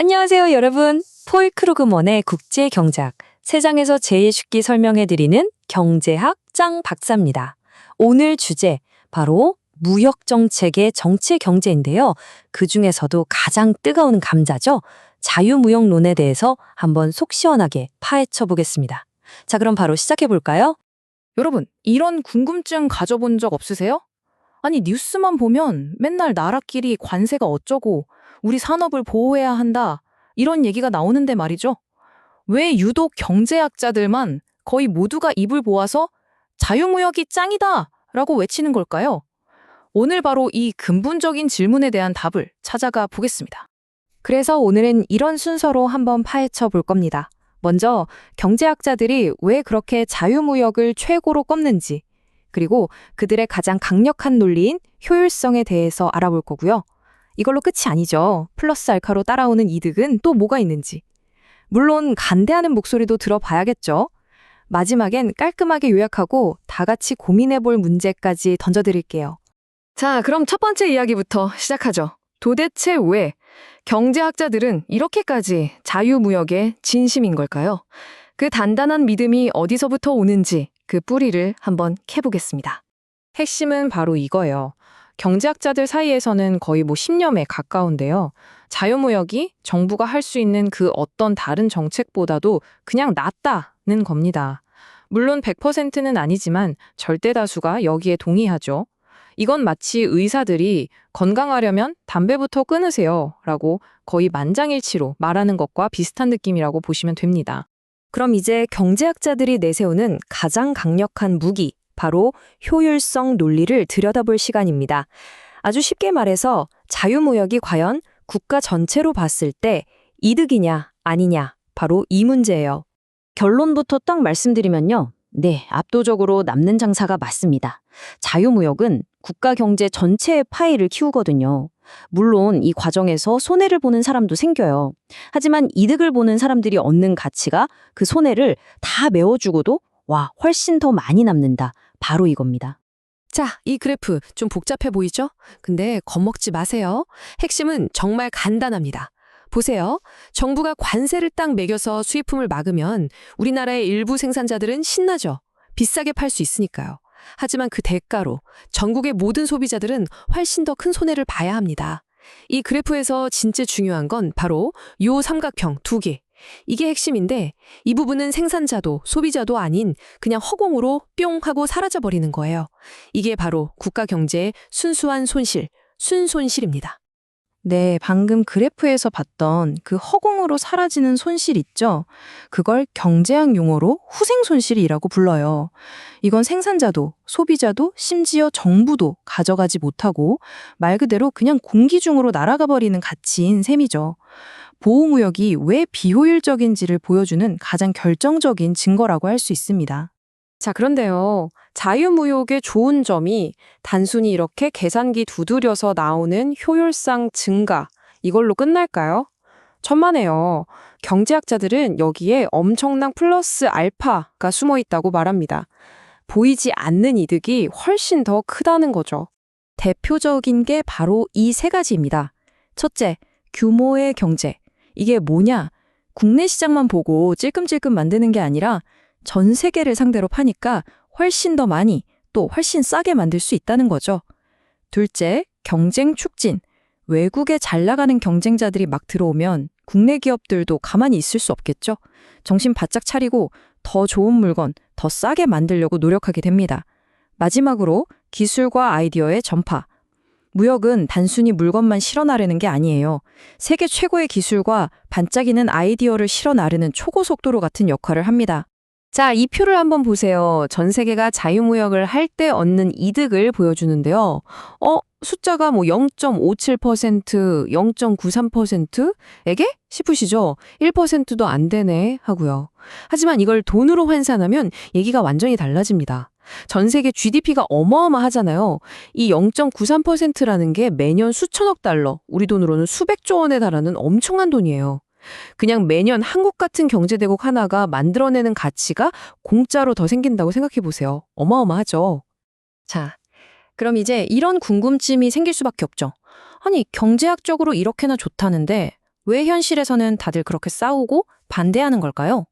안녕하세요, 여러분. 폴크루그먼의 국제경제학, 세상에서 제일 쉽게 설명해드리는 경제학 짱 박사입니다. 오늘 주제, 바로 무역정책의 정치 경제인데요. 그중에서도 가장 뜨거운 감자죠. 자유무역론에 대해서 한번 속 시원하게 파헤쳐 보겠습니다. 자, 그럼 바로 시작해 볼까요? 여러분, 이런 궁금증 가져본 적 없으세요? 아니, 뉴스만 보면 맨날 나라끼리 관세가 어쩌고 우리 산업을 보호해야 한다 이런 얘기가 나오는데 말이죠. 왜 유독 경제학자들만 거의 모두가 입을 모아서 자유무역이 짱이다 라고 외치는 걸까요? 오늘 바로 이 근본적인 질문에 대한 답을 찾아가 보겠습니다. 그래서 오늘은 이런 순서로 한번 파헤쳐 볼 겁니다. 먼저 경제학자들이 왜 그렇게 자유무역을 최고로 꼽는지, 그리고 그들의 가장 강력한 논리인 효율성에 대해서 알아볼 거고요. 이걸로 끝이 아니죠. 플러스 알파로 따라오는 이득은 또 뭐가 있는지. 물론 반대하는 목소리도 들어봐야겠죠. 마지막엔 깔끔하게 요약하고 다 같이 고민해 볼 문제까지 던져드릴게요. 자, 그럼 첫 번째 이야기부터 시작하죠. 도대체 왜 경제학자들은 이렇게까지 자유무역에 진심인 걸까요? 그 단단한 믿음이 어디서부터 오는지 그 뿌리를 한번 캐보겠습니다. 핵심은 바로 이거예요. 경제학자들 사이에서는 거의 10년에 가까운데요. 자유무역이 정부가 할 수 있는 그 어떤 다른 정책보다도 그냥 낫다는 겁니다. 물론 100%는 아니지만 절대 다수가 여기에 동의하죠. 이건 마치 의사들이 건강하려면 담배부터 끊으세요 라고 거의 만장일치로 말하는 것과 비슷한 느낌이라고 보시면 됩니다. 그럼 이제 경제학자들이 내세우는 가장 강력한 무기, 바로 효율성 논리를 들여다볼 시간입니다. 아주 쉽게 말해서 자유무역이 과연 국가 전체로 봤을 때 이득이냐 아니냐, 바로 이 문제예요. 결론부터 딱 말씀드리면요. 네, 압도적으로 남는 장사가 맞습니다. 자유무역은 국가 경제 전체의 파이를 키우거든요. 물론 이 과정에서 손해를 보는 사람도 생겨요. 하지만 이득을 보는 사람들이 얻는 가치가 그 손해를 다 메워주고도 훨씬 더 많이 남는다. 바로 이겁니다. 자, 이 그래프 좀 복잡해 보이죠? 근데 겁먹지 마세요. 핵심은 정말 간단합니다. 보세요. 정부가 관세를 딱 매겨서 수입품을 막으면 우리나라의 일부 생산자들은 신나죠. 비싸게 팔 수 있으니까요. 하지만 그 대가로 전국의 모든 소비자들은 훨씬 더 큰 손해를 봐야 합니다. 이 그래프에서 진짜 중요한 건 바로 요 삼각형 두 개. 이게 핵심인데 이 부분은 생산자도 소비자도 아닌 그냥 허공으로 뿅 하고 사라져버리는 거예요. 이게 바로 국가 경제의 순수한 손실, 순손실입니다. 네, 방금 그래프에서 봤던 그 허공으로 사라지는 손실 있죠? 그걸 경제학 용어로 후생손실이라고 불러요. 이건 생산자도, 소비자도, 심지어 정부도 가져가지 못하고 말 그대로 그냥 공기 중으로 날아가 버리는 가치인 셈이죠. 보호무역이 왜 비효율적인지를 보여주는 가장 결정적인 증거라고 할 수 있습니다. 자, 그런데요. 자유무역의 좋은 점이 단순히 이렇게 계산기 두드려서 나오는 효율상 증가, 이걸로 끝날까요? 천만에요. 경제학자들은 여기에 엄청난 플러스 알파가 숨어 있다고 말합니다. 보이지 않는 이득이 훨씬 더 크다는 거죠. 대표적인 게 바로 이 세 가지입니다. 첫째, 규모의 경제. 이게 뭐냐? 국내 시장만 보고 찔끔찔끔 만드는 게 아니라 전 세계를 상대로 파니까 훨씬 더 많이 또 훨씬 싸게 만들 수 있다는 거죠. 둘째, 경쟁 촉진. 외국에 잘 나가는 경쟁자들이 막 들어오면 국내 기업들도 가만히 있을 수 없겠죠. 정신 바짝 차리고 더 좋은 물건, 더 싸게 만들려고 노력하게 됩니다. 마지막으로 기술과 아이디어의 전파. 무역은 단순히 물건만 실어나르는 게 아니에요. 세계 최고의 기술과 반짝이는 아이디어를 실어나르는 초고속도로 같은 역할을 합니다. 자, 이 표를 한번 보세요. 전 세계가 자유무역을 할 때 얻는 이득을 보여주는데요. 숫자가 0.57%, 0.93%에게 싶으시죠? 1%도 안 되네 하고요. 하지만 이걸 돈으로 환산하면 얘기가 완전히 달라집니다. 전 세계 GDP가 어마어마하잖아요. 이 0.93%라는 게 매년 수천억 달러, 우리 돈으로는 수백조 원에 달하는 엄청난 돈이에요. 그냥 매년 한국 같은 경제대국 하나가 만들어내는 가치가 공짜로 더 생긴다고 생각해 보세요. 어마어마하죠. 자, 그럼 이제 이런 궁금증이 생길 수밖에 없죠. 아니, 경제학적으로 이렇게나 좋다는데 왜 현실에서는 다들 그렇게 싸우고 반대하는 걸까요?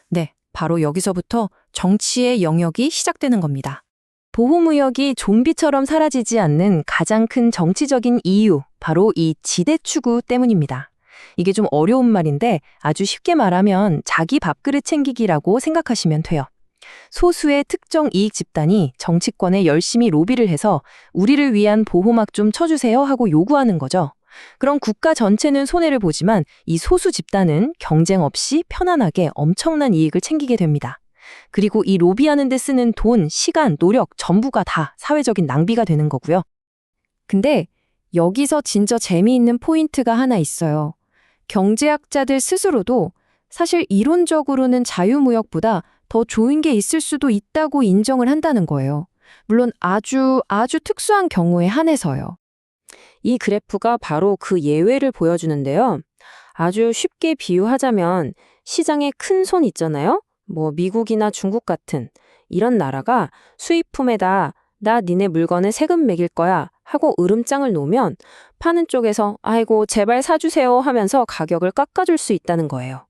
네, 바로 여기서부터 정치의 영역이 시작되는 겁니다. 보호무역이 좀비처럼 사라지지 않는 가장 큰 정치적인 이유, 바로 이 지대 추구 때문입니다. 이게 좀 어려운 말인데 아주 쉽게 말하면 자기 밥그릇 챙기기라고 생각하시면 돼요. 소수의 특정 이익 집단이 정치권에 열심히 로비를 해서 우리를 위한 보호막 좀 쳐주세요 하고 요구하는 거죠. 그럼 국가 전체는 손해를 보지만 이 소수 집단은 경쟁 없이 편안하게 엄청난 이익을 챙기게 됩니다. 그리고 이 로비하는 데 쓰는 돈, 시간, 노력 전부가 다 사회적인 낭비가 되는 거고요. 근데 여기서 진짜 재미있는 포인트가 하나 있어요. 경제학자들 스스로도 사실 이론적으로는 자유무역보다 더 좋은 게 있을 수도 있다고 인정을 한다는 거예요. 물론 아주 특수한 경우에 한해서요. 이 그래프가 바로 그 예외를 보여주는데요. 아주 쉽게 비유하자면 시장에 큰 손 있잖아요. 뭐 미국이나 중국 같은 이런 나라가 수입품에다 나 니네 물건에 세금 매길 거야 하고 으름장을 놓으면 파는 쪽에서 아이고 제발 사주세요 하면서 가격을 깎아줄 수 있다는 거예요.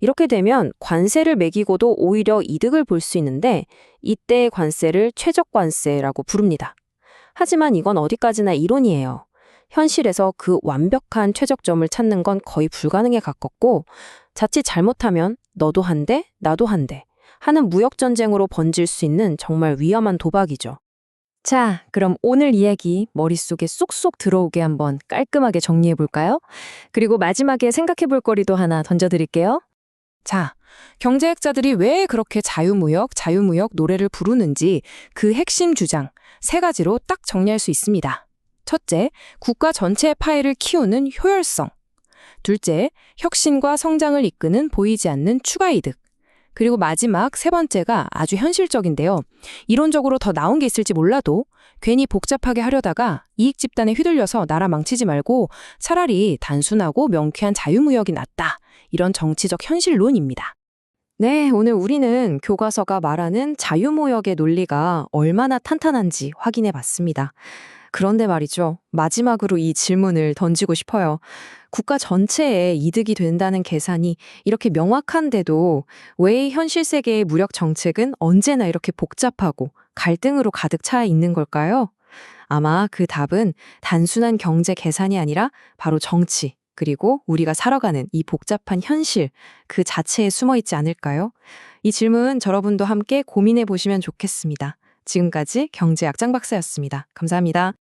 이렇게 되면 관세를 매기고도 오히려 이득을 볼 수 있는데 이때의 관세를 최적관세라고 부릅니다. 하지만 이건 어디까지나 이론이에요. 현실에서 그 완벽한 최적점을 찾는 건 거의 불가능에 가깝고 자칫 잘못하면 너도 한 대, 나도 한 대 하는 무역전쟁으로 번질 수 있는 정말 위험한 도박이죠. 자, 그럼 오늘 이야기 머릿속에 쏙쏙 들어오게 한번 깔끔하게 정리해 볼까요? 그리고 마지막에 생각해 볼 거리도 하나 던져드릴게요. 자, 경제학자들이 왜 그렇게 자유무역 노래를 부르는지 그 핵심 주장 3가지로 딱 정리할 수 있습니다. 첫째, 국가 전체의 파이를 키우는 효율성. 둘째, 혁신과 성장을 이끄는 보이지 않는 추가이득. 그리고 마지막 3번째가 아주 현실적인데요. 이론적으로 더 나은 게 있을지 몰라도 괜히 복잡하게 하려다가 이익 집단에 휘둘려서 나라 망치지 말고 차라리 단순하고 명쾌한 자유무역이 낫다. 이런 정치적 현실론입니다. 네, 오늘 우리는 교과서가 말하는 자유무역의 논리가 얼마나 탄탄한지 확인해 봤습니다. 그런데 말이죠. 마지막으로 이 질문을 던지고 싶어요. 국가 전체에 이득이 된다는 계산이 이렇게 명확한데도 왜 현실 세계의 무력 정책은 언제나 이렇게 복잡하고 갈등으로 가득 차 있는 걸까요? 아마 그 답은 단순한 경제 계산이 아니라 바로 정치, 그리고 우리가 살아가는 이 복잡한 현실 그 자체에 숨어 있지 않을까요? 이 질문 여러분도 함께 고민해 보시면 좋겠습니다. 지금까지 경제학 장 박사였습니다. 감사합니다.